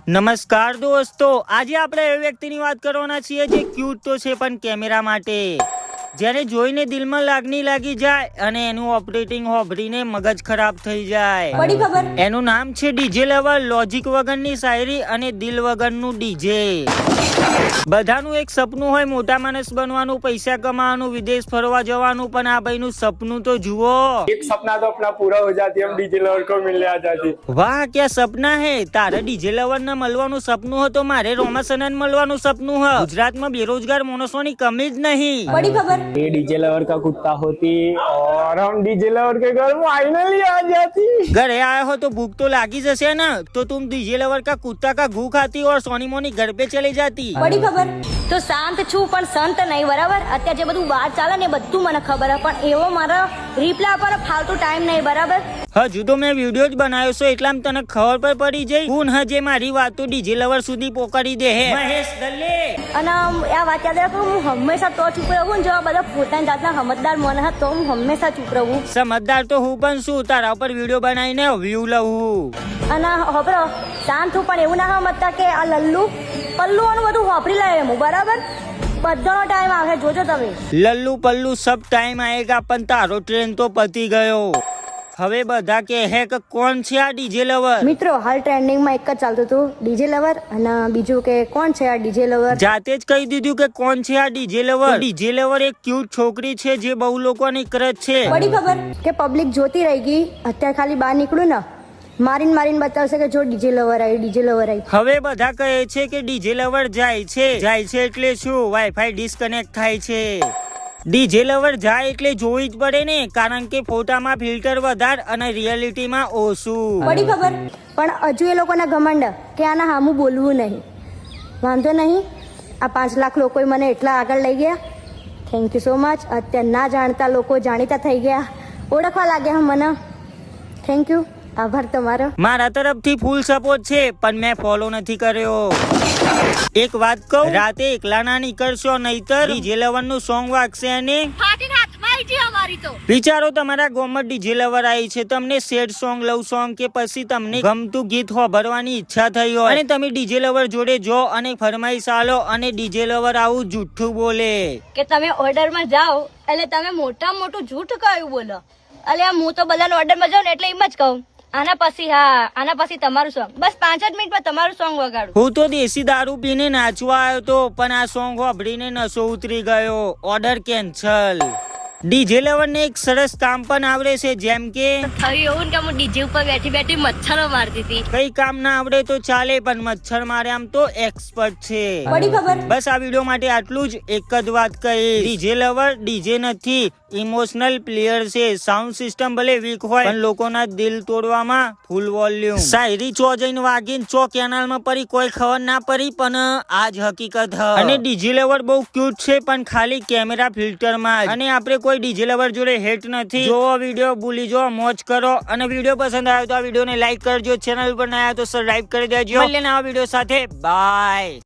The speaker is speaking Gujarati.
નમસ્કાર દોસ્તો, આજે આપણે એ વ્યક્તિની વાત કરવાના છીએ જે ક્યુટ તો છે પણ કેમેરા માટે, જેને જોઈને દિલમાં લાગણી લાગી જાય અને એનું ઓપરેટિંગ હોભરીને મગજ ખરાબ થઈ જાય. પડી ખબર? એનું નામ છે ડીજે લવર. લોજિક વગરની શાયરી અને દિલ વગરનું ડીજે. બધાનું એક સપનું હોય મોટા માણસ બનવાનું, પૈસા કમાવાનું, વિદેશ ફરવા જવાનું, પણ આ ભાઈનું સપનું તો જુઓ. एक सपना तो अपना पूरा हो जाती हम डीजे लवर को मिलने आ जाती. વાહ ક્યાં સપના હે. તારે ડીજે લવર ને મળવાનું સપનું હોય તો મારે રોમાસનન મળવાનું સપનું હોય. ગુજરાતમાં બેરોજગાર માણસોની કમી જ નહીં. पड़ी खबर? ये डीजे लवर का कुत्ता होती और हम डीजे लवर के घर फाइनली आ जाती. ઘરે આયા हो तो भूख तो लागी जैसे ना, तो तुम डीजे लवर का कुत्ता का घू खाती और सोनी मोनी घर पे चली जाती. પડી ખબર? તો શાંત છું પણ સંત નહીં, બરાબર? અત્યારે જે બધું વાત ચાલે ને એ બધું મને ખબર છે, પણ એવો મારો રિપ્લાય આપવાનો ફાલતુ ટાઈમ નહીં, બરાબર? હજુ તો મેં વિડીયો જ બનાવ્યો છે એટલામાં તને ખબર પર પડી જઈ કોણ હજે મારી વાતો ડીજે લવર સુધી પોકાડી દે હે. મહેશ દલ્લે. અને આ વાત યાદ રાખો, હું હંમેશા તો ચૂપ રહું ને, જો આ બધા પોતાની જાતના સમજદાર મને હા તો હું હંમેશા ચૂપ રહું. સમજદાર તો હું પણ છું, તારા ઉપર વિડીયો બનાવીને વ્યૂ લઉં. અને હોબરો શાંત હું, પણ એવું ના સમજતા કે આ લલ્લુ પલ્લુઓનું બધું વાપરી લે હું, બરાબર? બધાનો ટાઈમ આવે, જોજો તમે. લલ્લુ પલ્લુ સબ ટાઈમ આएगा, પણ તારો ટ્રેન તો પતી ગયો. હવે બધા કે હે કે કોણ છે આ ડીજે લવર. મિત્રો હાલ ટ્રેન્ડિંગમાં એક જ ચાલતું હતું, ડીજે લવર, અને બીજું કે કોણ છે આ ડીજે લવર. જાતે જ કહી દીધું કે કોણ છે આ ડીજે લવર. ડીજે લવર એક ક્યુટ છોકરી છે જે બહુ લોકોની ક્રશ છે. પડી ખબર કે પબ્લિક જોતી રહી ગઈ. અત્યારે ખાલી બહાર નીકળું ને મારીને બતાવશે કે જો ડીજે લવર આવી, ડીજે લવર આવી. હવે બધા કહે છે કે ડીજે લવર જાય છે એટલે શું વાઈફાઈ ડિસ્કનેક્ટ થાય છે. ડીજે લવર જાય એટલે જોવી જ પડે ને, કારણ કે ફોટામાં ફિલ્ટર વધારે અને રિયાલિટીમાં ઓછું. પડી ખબર? પણ હજુ એ લોકોના ઘમંડ કે આના હામું બોલવું નહીં. વાંધો નહીં, આ 5 લાખ લોકોએ મને એટલા આગળ લઈ ગયા. Thank you so much. અત્યારે ના જાણતા લોકો જાણીતા થઈ ગયા, ઓળખવા લાગ્યા મને. થેન્ક યુ, આભાર તમારો. મારા તરફથી ફૂલ સપોર્ટ છે, પણ મેં ફોલો નથી કર્યો. એક વાત કહું, રાતે એકલા ના નીકળશો નહીતર ડીજે લવર નું સોંગ વાગશે અને વિચારો તમારા ગામમાં ડીજે લવર આવી છે, તમને સેડ સોંગ, લવ સોંગ કે પછી તમને ગમતું ગીત હોભરવાની ઈચ્છા થઈ હોય અને તમે ડીજે લવર જોડે જો અને ફરમાઈશ આલો અને ડીજે લવર આવું જુઠ્ઠું બોલે કે તમે ઓર્ડરમાં જાઓ એટલે તમે મોટું જૂઠ કયું બોલો. અલ્યા હું તો બધાના ઓર્ડરમાં જાઉં ને એટલે એમ જ કહું આના પછી તમારું સોંગ, બસ 5 જ મિનિટમાં તમારું સોંગ વગાડું. હું તો દેશી દારૂ પીને નાચવા આવ્યો તો, પણ આ સોંગ હોભરીને નશો ઉતરી ગયો. Order cancel. ડીજે લવર ને એક સરસ કામ પણ આવડે છે, જેમ કે થયું એવું કે હું ડીજે ઉપર બેઠી મચ્છરો મારતી હતી. કઈ કામ ના આવડે તો ચાલે, પણ મચ્છર મારે આમ તો એક્સપર્ટ છે. પડી ખબર? બસ આ વિડીયો માટે આટલું જ. એક જ વાત કહી, ડીજે લવર ડીજે નથી, ઇમોશનલ પ્લેયર છે. સાઉન્ડ સિસ્ટમ ભલે વીક હોય પણ લોકોના દિલ તોડવામાં ફૂલ વોલ્યુમ. શાયરી ચો જઈને વાગીને ચો કેનાલમાં પડી કોઈ ખબર ના પડી, પણ આજ હકીકત હ. અને ડીજે લવર બહુ ક્યુટ છે, પણ ખાલી કેમેરા ફિલ્ટરમાં જ. અને આપણે કોઈ ડીજે લવર જોડે હેટ નથી. જોવો વિડીયો, ભૂલી જો, મોજ કરો. અને વિડીયો પસંદ આવ્યો તો આ વિડીયોને લાઈક કરજો, ચેનલ પર નયા તો સબસ્ક્રાઇબ કરી દેજો. મળીએ નવા વિડીયો સાથે. બાય.